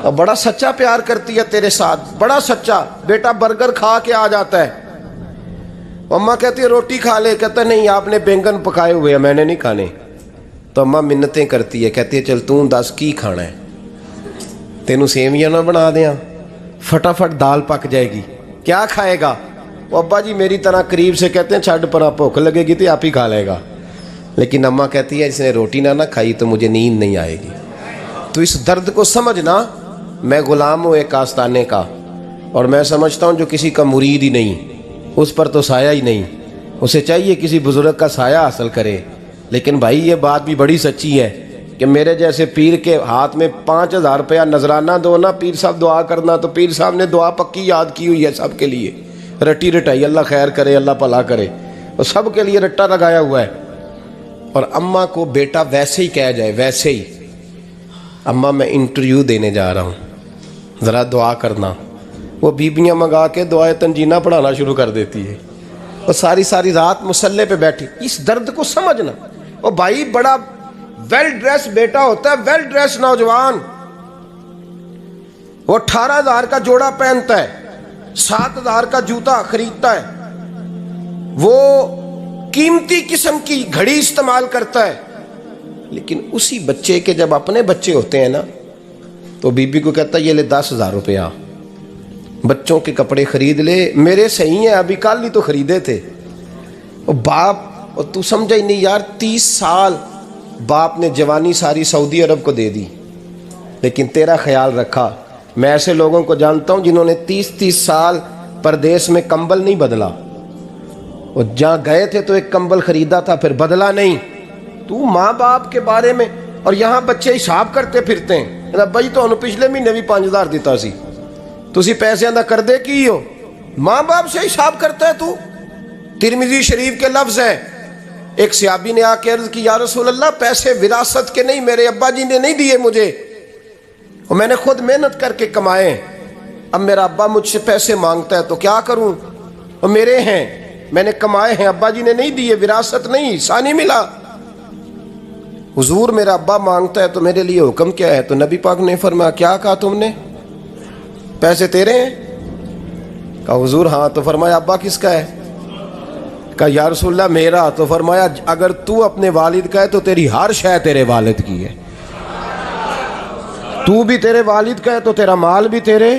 اور بڑا سچا پیار کرتی ہے تیرے ساتھ، بڑا سچا۔ بیٹا برگر کھا کے آ جاتا ہے، اماں کہتی ہے روٹی کھا لے، کہتا ہے نہیں آپ نے بینگن پکائے ہوئے ہیں میں نے نہیں کھانے، تو اماں منتیں کرتی ہے، کہتی ہے چل توں دس کی کھانا ہے، تینوں سیویاں نہ بنا دیاں، فٹافٹ دال پک جائے گی، کیا کھائے گا؟ وہ ابا جی میری طرح قریب سے کہتے ہیں چھڈ پرا بھوک لگے گی تو آپ ہی کھا لے گا، لیکن اماں کہتی ہے اس نے روٹی نہ کھائی تو مجھے نیند نہیں آئے گی۔ تو اس درد کو سمجھنا، میں غلام ہوں ایک آستانے کا، اور میں سمجھتا ہوں جو کسی کا مرید ہی نہیں اس پر تو سایہ ہی نہیں، اسے چاہیے کسی بزرگ کا سایہ حاصل کرے۔ لیکن بھائی یہ بات بھی بڑی سچی ہے کہ میرے جیسے پیر کے ہاتھ میں 5000 روپیہ نذرانہ دو نا، پیر صاحب دعا کرنا، تو پیر صاحب نے دعا پکی یاد کی ہوئی ہے سب کے لیے، رٹی رٹائی، اللہ خیر کرے اللہ بھلا کرے، اور سب کے لیے رٹا لگایا ہوا ہے۔ اور اماں کو بیٹا ویسے ہی کہہ جائے، ویسے ہی اماں میں انٹرویو دینے جا رہا ہوں ذرا دعا کرنا، وہ بیبیاں منگا کے دعائے تنجینہ پڑھانا شروع کر دیتی ہے، اور ساری رات مسلح پہ بیٹھی۔ اس درد کو سمجھنا۔ اور بھائی بڑا ویل ڈریس بیٹا ہوتا ہے، ویل ڈریس نوجوان، وہ 18,000 کا جوڑا پہنتا ہے، 7,000 کا جوتا خریدتا ہے، وہ قیمتی قسم کی گھڑی استعمال کرتا ہے، لیکن اسی بچے کے جب اپنے بچے ہوتے ہیں نا تو بی بی کو کہتا ہے یہ لے 10,000 روپیہ، بچوں کے کپڑے خرید لے، میرے صحیح ہیں ابھی کل ہی تو خریدے تھے۔ اور باپ، اور تو سمجھا ہی نہیں یار، 30 سال باپ نے جوانی ساری سعودی عرب کو دے دی، لیکن تیرا خیال رکھا۔ میں ایسے لوگوں کو جانتا ہوں جنہوں نے 30 سال پردیس میں کمبل نہیں بدلا، اور جہاں گئے تھے تو ایک کمبل خریدا تھا پھر بدلا نہیں۔ تو ماں باپ کے بارے میں، اور یہاں بچے حساب کرتے پھرتے ہیں، بھائی تو پچھلے مہینے بھی 5,000 دیتا سی، تسی پیسے ادا کر دے کی ہو، ماں باپ سے حساب کرتا ہے تو۔ ترمذی شریف کے لفظ ہیں، ایک صحابی نے آ کے عرض کی یا رسول اللہ پیسے وراثت کے نہیں، میرے ابا جی نے نہیں دیے مجھے، اور میں نے خود محنت کر کے کمائے، اب میرا ابا مجھ سے پیسے مانگتا ہے تو کیا کروں، اور میرے ہیں، میں نے کمائے ہیں، ابا جی نے نہیں دیے، وراثت نہیں، ثانی ملا۔ حضور میرا ابا مانگتا ہے تو میرے لیے حکم کیا ہے؟ تو نبی پاک نے فرمایا کیا کہا تم نے؟ پیسے تیرے ہیں؟ کہا حضور ہاں۔ تو فرمایا ابا کس کا ہے؟ کہا یا رسول اللہ میرا۔ تو فرمایا اگر تو اپنے والد کا ہے تو تیری ہر شے تیرے والد کی ہے، تو بھی تیرے والد کا ہے تو تیرا مال بھی تیرے۔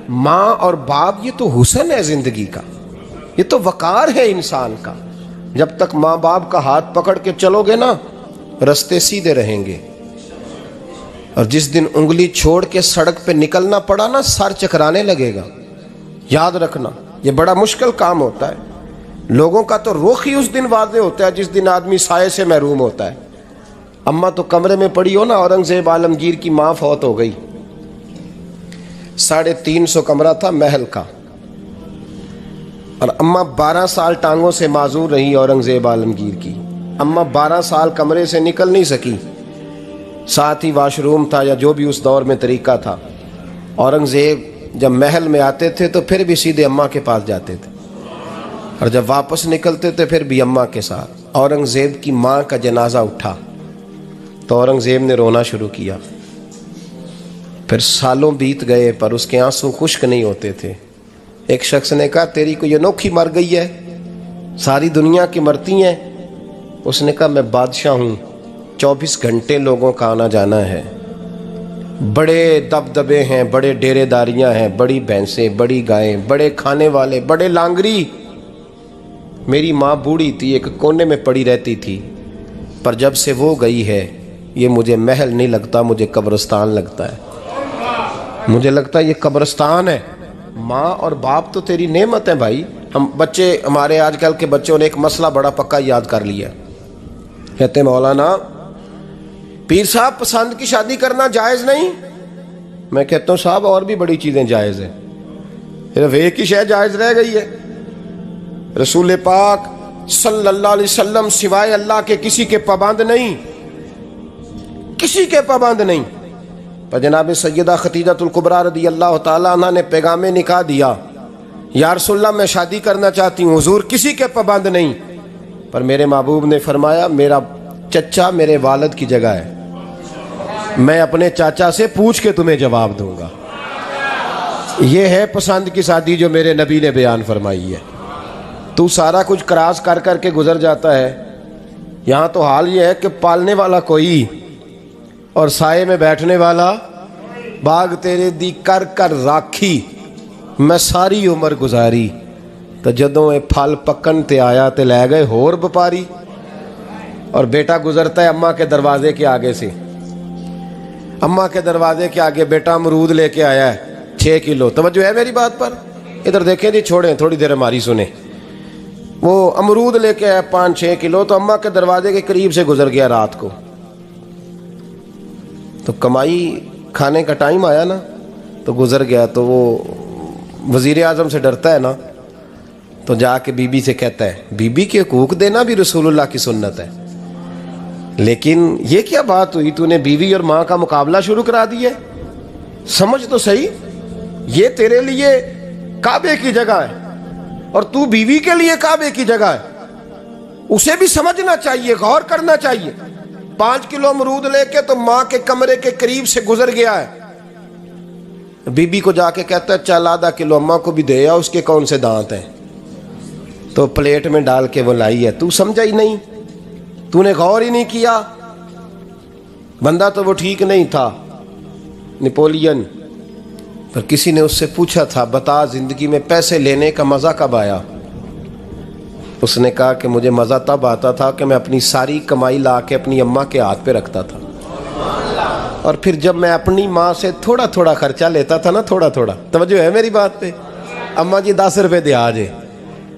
ماں اور باپ یہ تو حسن ہے زندگی کا، یہ تو وقار ہے انسان کا۔ جب تک ماں باپ کا ہاتھ پکڑ کے چلو گے نا رستے سیدھے رہیں گے، اور جس دن انگلی چھوڑ کے سڑک پہ نکلنا پڑا نا سر چکرانے لگے گا۔ یاد رکھنا یہ بڑا مشکل کام ہوتا ہے۔ لوگوں کا تو رخ ہی اس دن واضح ہوتا ہے جس دن آدمی سائے سے محروم ہوتا ہے۔ اماں تو کمرے میں پڑی ہو نا، اورنگزیب عالمگیر کی ماں فوت ہو گئی، 350 کمرہ تھا محل کا، اور اماں 12 سال ٹانگوں سے معذور رہی اورنگزیب عالمگیر کی۔ اماں 12 سال کمرے سے نکل نہیں سکی، ساتھ ہی واش روم تھا یا جو بھی اس دور میں طریقہ تھا۔ اورنگزیب جب محل میں آتے تھے تو پھر بھی سیدھے اماں کے پاس جاتے تھے، اور جب واپس نکلتے تھے پھر بھی اماں کے ساتھ۔ اورنگزیب کی ماں کا جنازہ اٹھا تو اورنگزیب نے رونا شروع کیا، پھر سالوں بیت گئے پر اس کے آنسو خشک نہیں ہوتے تھے۔ ایک شخص نے کہا تیری کوئی انوکھی مر گئی ہے، ساری دنیا کی مرتی ہیں؟ اس نے کہا میں بادشاہ ہوں، 24 گھنٹے لوگوں کا آنا جانا ہے، بڑے دبدبے ہیں، بڑے ڈیرے داریاں ہیں، بڑی بھینسیں، بڑی گائیں، بڑے کھانے والے، بڑے لانگری۔ میری ماں بوڑھی تھی، ایک کونے میں پڑی رہتی تھی، پر جب سے وہ گئی ہے یہ مجھے محل نہیں لگتا، مجھے قبرستان لگتا ہے، مجھے لگتا ہے یہ قبرستان ہے۔ ماں اور باپ تو تیری نعمت ہے بھائی۔ ہم بچے، ہمارے آج کل کے بچوں نے ایک مسئلہ بڑا پکا یاد کر لیا، کہتے مولانا پیر صاحب پسند کی شادی کرنا جائز نہیں؟ میں کہتا ہوں صاحب اور بھی بڑی چیزیں جائز ہیں، صرف ایک ہی شے جائز رہ گئی ہے۔ رسول پاک صلی اللہ علیہ وسلم سوائے اللہ کے کسی کے پابند نہیں، کسی کے پابند نہیں۔ پر جناب سیدہ خدیجہ الکبریٰ رضی اللہ تعالیٰ عنہ نے پیغام نکاح دیا، یا رسول اللہ میں شادی کرنا چاہتی ہوں، حضور کسی کے پابند نہیں۔ پر میرے محبوب نے فرمایا میرا چچا میرے والد کی جگہ ہے، میں اپنے چاچا سے پوچھ کے تمہیں جواب دوں گا۔ یہ ہے پسند کی شادی جو میرے نبی نے بیان فرمائی ہے۔ تو سارا کچھ کراس کر کر کے گزر جاتا ہے، یہاں تو حال یہ ہے کہ پالنے والا کوئی اور سائے میں بیٹھنے والا۔ باغ تیرے دی کر کر راکھی میں ساری عمر گزاری، تو جدوں اے پھل پکن تے آیا تے لے گئے ہور بپاری۔ اور بیٹا گزرتا ہے اماں کے دروازے کے آگے سے، اماں کے دروازے کے آگے بیٹا امرود لے کے آیا ہے 6 کلو۔ توجہ ہے میری بات پر؟ ادھر دیکھیں جی، چھوڑیں تھوڑی دیر ہماری سنیں۔ وہ امرود لے کے آیا 5-6 کلو، تو اماں کے دروازے کے قریب سے گزر گیا رات کو، تو کمائی کھانے کا ٹائم آیا نا تو گزر گیا۔ تو وہ وزیر اعظم سے ڈرتا ہے نا، تو جا کے بی بی سے کہتا ہے بی بی کے حقوق دینا بھی رسول اللہ کی سنت ہے، لیکن یہ کیا بات ہوئی، تو نے بیوی اور ماں کا مقابلہ شروع کرا دیا ہے؟ سمجھ تو صحیح، یہ تیرے لیے کعبے کی جگہ ہے اور تو بیوی کے لیے کعبے کی جگہ ہے، اسے بھی سمجھنا چاہیے، غور کرنا چاہیے۔ 5 کلو امرود لے کے تو ماں کے کمرے کے قریب سے گزر گیا ہے، بی بی کو جا کے کہتا ہے چل آدھا کلو اماں کو بھی دے آ، اس کے کون سے دانت ہیں، تو پلیٹ میں ڈال کے وہ لائی ہے۔ تو سمجھا ہی نہیں، تو نے غور ہی نہیں کیا۔ بندہ تو وہ ٹھیک نہیں تھا، نپولین، پر کسی نے اس سے پوچھا تھا بتا زندگی میں پیسے لینے کا مزہ کب آیا؟ اس نے کہا کہ مجھے مزہ تب آتا تھا کہ میں اپنی ساری کمائی لا کے اپنی اماں کے ہاتھ پہ رکھتا تھا، اور پھر جب میں اپنی ماں سے تھوڑا تھوڑا خرچہ لیتا تھا نا، تھوڑا تھوڑا، توجہ ہے میری بات پہ؟ اماں جی 10 روپے دے آجے،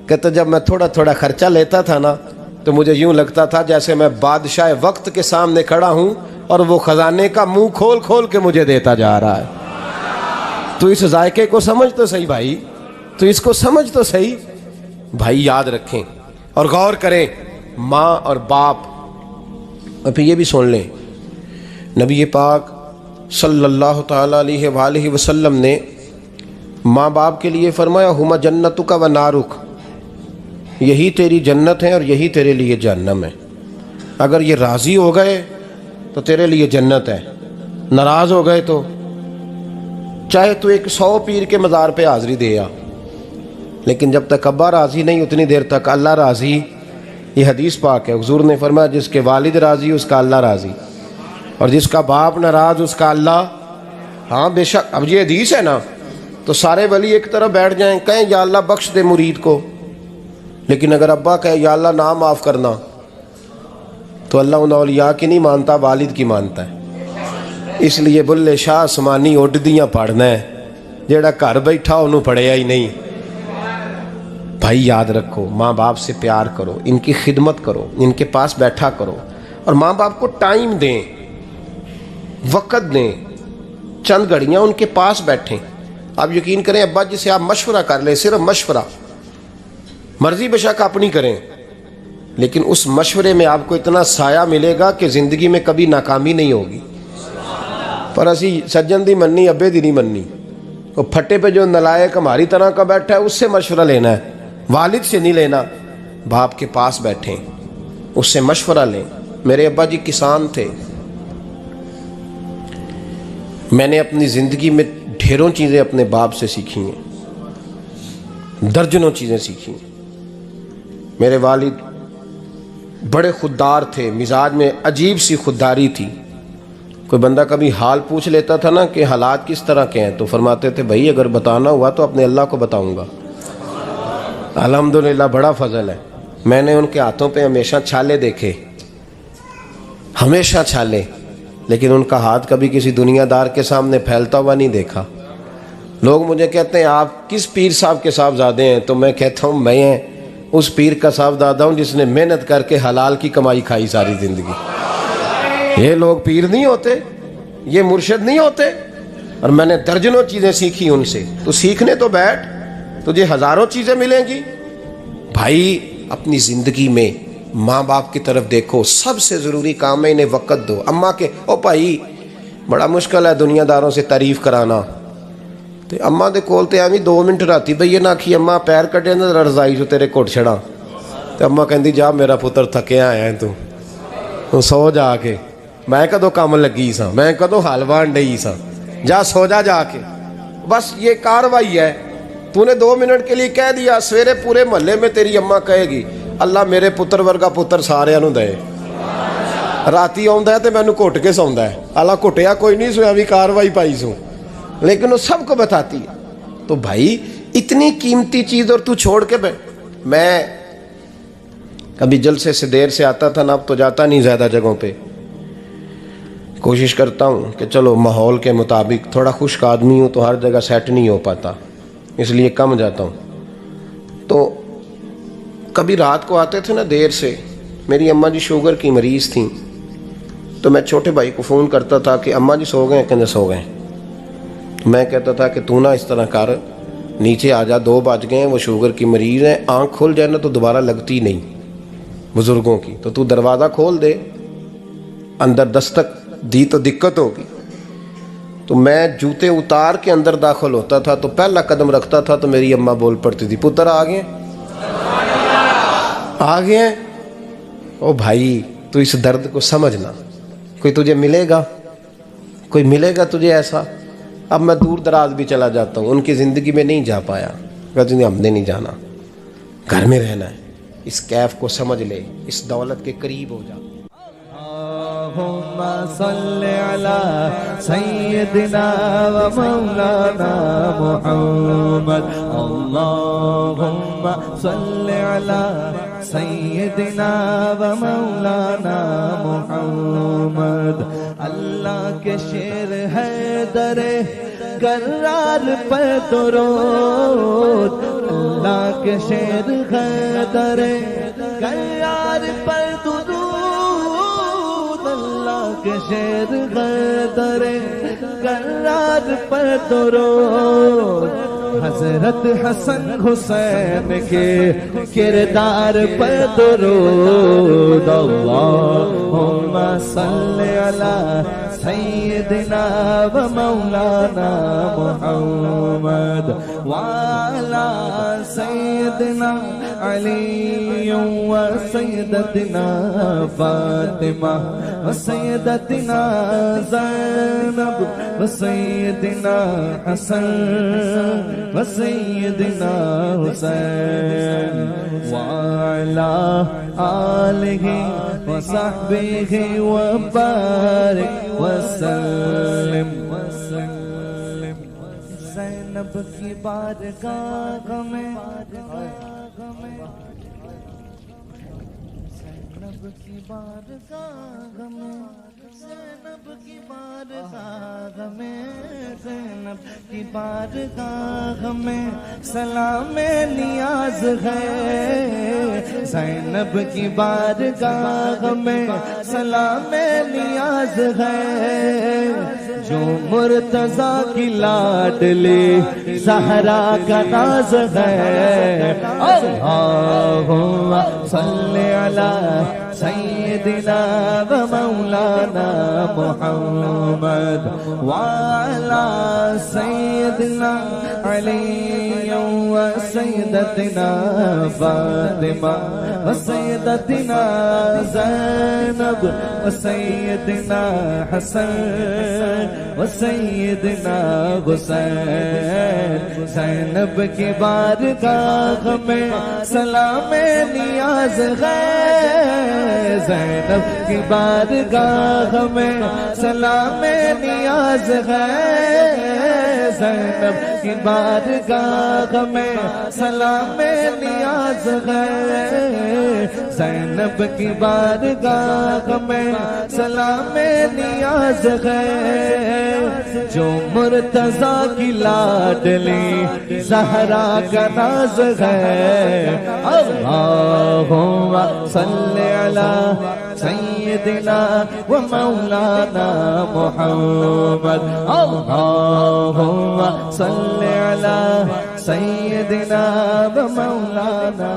کہتا جب میں تھوڑا تھوڑا خرچہ لیتا تھا نا تو مجھے یوں لگتا تھا جیسے میں بادشاہ وقت کے سامنے کھڑا ہوں اور وہ خزانے کا منہ کھول کھول کے مجھے دیتا جا رہا ہے۔ تو اس ذائقے کو سمجھ تو صحیح بھائی، تو اس کو سمجھ تو صحیح بھائی۔ یاد رکھیں اور غور کریں، ماں اور باپ۔ اور پھر یہ بھی سن لیں، نبی پاک صلی اللہ تعالیٰ علیہ وآلہ وسلم نے ماں باپ کے لیے فرمایا ہما جنتک و نارک، یہی تیری جنت ہے اور یہی تیرے لیے جہنم ہے۔ اگر یہ راضی ہو گئے تو تیرے لیے جنت ہے، ناراض ہو گئے تو چاہے تو 100 پیر کے مزار پہ حاضری دے آ، لیکن جب تک ابا راضی نہیں اتنی دیر تک اللہ راضی۔ یہ حدیث پاک ہے، حضور نے فرمایا جس کے والد راضی اس کا اللہ راضی، اور جس کا باپ ناراض اس کا اللہ۔ ہاں بے شک، اب یہ حدیث ہے نا، تو سارے ولی ایک طرف بیٹھ جائیں، کہیں یا اللہ بخش دے مرید کو، لیکن اگر ابا کہے یا اللہ نہ معاف کرنا، تو اللہ ان اولیاء کی نہیں مانتا، والد کی مانتا ہے۔ اس لیے بلے شاہ آسمانی اڈ دیاں پڑھنا ہے، جیڑا گھر بیٹھا انہوں پڑھیا ہی نہیں۔ بھائی یاد رکھو، ماں باپ سے پیار کرو، ان کی خدمت کرو، ان کے پاس بیٹھا کرو، اور ماں باپ کو ٹائم دیں، وقت دیں، چند گھڑیاں ان کے پاس بیٹھیں۔ آپ یقین کریں ابا جی سے آپ مشورہ کر لیں، صرف مشورہ، مرضی بے شک اپنی کریں، لیکن اس مشورے میں آپ کو اتنا سایہ ملے گا کہ زندگی میں کبھی ناکامی نہیں ہوگی۔ پر اسی سجن دی مننی ابے دی نہیں مننی، وہ پھٹے پہ جو نلائق ہماری طرح کا بیٹھا ہے اس سے مشورہ لینا ہے، والد سے نہیں لینا۔ باپ کے پاس بیٹھیں، اس سے مشورہ لیں۔ میرے ابا جی کسان تھے، میں نے اپنی زندگی میں ڈھیروں چیزیں اپنے باپ سے سیکھی ہیں، درجنوں چیزیں سیکھی ہیں۔ میرے والد بڑے خوددار تھے، مزاج میں عجیب سی خودداری تھی۔ کوئی بندہ کبھی حال پوچھ لیتا تھا نا کہ حالات کس طرح کے ہیں، تو فرماتے تھے بھائی اگر بتانا ہوا تو اپنے اللہ کو بتاؤں گا۔ الحمدللہ بڑا فضل ہے، میں نے ان کے ہاتھوں پہ ہمیشہ چھالے دیکھے، ہمیشہ چھالے، لیکن ان کا ہاتھ کبھی کسی دنیا دار کے سامنے پھیلتا ہوا نہیں دیکھا۔ لوگ مجھے کہتے ہیں آپ کس پیر صاحب کے صاحبزادے ہیں، تو میں کہتا ہوں میں اس پیر کا صاحبزادہ ہوں جس نے محنت کر کے حلال کی کمائی کھائی ساری زندگی۔ یہ لوگ پیر نہیں ہوتے، یہ مرشد نہیں ہوتے، اور میں نے درجنوں چیزیں سیکھی ان سے۔ تو سیکھنے تو بیٹھ، تجھے ہزاروں چیزیں ملیں گی۔ بھائی اپنی زندگی میں ماں باپ کی طرف دیکھو، سب سے ضروری کام ہے انہیں وقت دو۔ اماں کے او بھائی بڑا مشکل ہے دنیا داروں سے تعریف کرانا، تو اماں دے کول تے ایویں 2 منٹ راتی بھئی نہ آکھی اماں پیر کٹے نہ رضائی جو تیرے گھٹ چھڑا، تو اماں کہندی جا میرا پتر تھکیا آیا ہے تو سو جا کے، میں کدو کام لگی سا، میں کدو حال وان ڈئی سا، جا سو جا کے۔ بس یہ کاروائی ہے، تو نے 2 منٹ کے لیے کہہ دیا، سویرے پورے محلے میں تیری اماں کہے گی اللہ میرے پتر ورگا پتر سارے نوں دے، راتی آندا ہے تے مینوں گھٹ کے سوندا ہے، اللہ گھٹیا کوئی نہیں سویا بھی کاروائی پائی سو، لیکن وہ سب کو بتاتی ہے۔ تو بھائی اتنی قیمتی چیز اور تو چھوڑ کے میں کبھی جلسے سے دیر سے آتا تھا نا، اب تو جاتا نہیں زیادہ جگہوں پہ، کوشش کرتا ہوں کہ چلو ماحول کے مطابق، تھوڑا خشک آدمی ہوں تو ہر جگہ سیٹ نہیں ہو پاتا، اس لیے کم جاتا ہوں۔ تو کبھی رات کو آتے تھے نا دیر سے، میری اماں جی شوگر کی مریض تھیں، تو میں چھوٹے بھائی کو فون کرتا تھا کہ اماں جی سو گئے کہ سو گئے، تو میں کہتا تھا کہ تو نہ اس طرح کر، نیچے آ جا، 2 بج گئے ہیں، وہ شوگر کی مریض ہیں، آنکھ کھل جائے نا تو دوبارہ لگتی نہیں بزرگوں کی، تو دروازہ کھول دے، اندر دستک دی تو دقت ہوگی۔ تو میں جوتے اتار کے اندر داخل ہوتا تھا، تو پہلا قدم رکھتا تھا تو میری اماں بول پڑتی تھی پتر آ گئے آ گئے ہیں۔ او بھائی تو اس درد کو سمجھنا، کوئی تجھے ملے گا، کوئی ملے گا تجھے ایسا۔ اب میں دور دراز بھی چلا جاتا ہوں، ان کی زندگی میں نہیں جا پایا، کہتے ہیں ہم نے نہیں جانا، گھر میں رہنا ہے۔ اس کیف کو سمجھ لے، اس دولت کے قریب ہو جا۔ اللہم صل علی سیدنا و مولانا محمد، اللہم صل علی سیدنا و مولانا محمد۔ اللہ کے شیر ہے در کرار پر درود، اللہ کے شیر ہے در کرار پر درود، اللہ کے شیر ہے در کرار پر درود، حضرت حسن حسین کے کردار پر درود، اللہم صل علی سيدنا ومولانا محمد وعلى سيدنا علي وسيدتنا فاطمة وسيدتنا زينب وسيدنا حسن وسيدنا حسين وعلى آله وصحبه وبارك وسلم زینب کی بارگاہ میں زینب کی بارگاہ میں زینب کی بارگاہ میں زینب کی بارگاہ میں سلام نیاز ہے زینب کی بارگاہ میں سلام نیاز ہے جو مرتضیٰ کی لاڈلی زہرا کا ناز ہے اللہم صلی علی سیدنا و مولانا محمد وعلى سيدنا علي وسيدتنا فاطمة وسيدتنا زينب وسيدنا حسن وسيدنا حسين زینب کی بارگاہ میں سلام نیاز ہے زینب کی بارگاہ میں سلام نیاز ہے زینب کی بارگاہ میں سلام نیاز ہے زینب کی بارگاہ میں سلام نیاز ہے جو مرتضیٰ کی لاڈلی زہرا کا ناز ہے اللہم صلی علی سیدنا و مولانا محمد اللہم صلی علی سیدنا و مولانا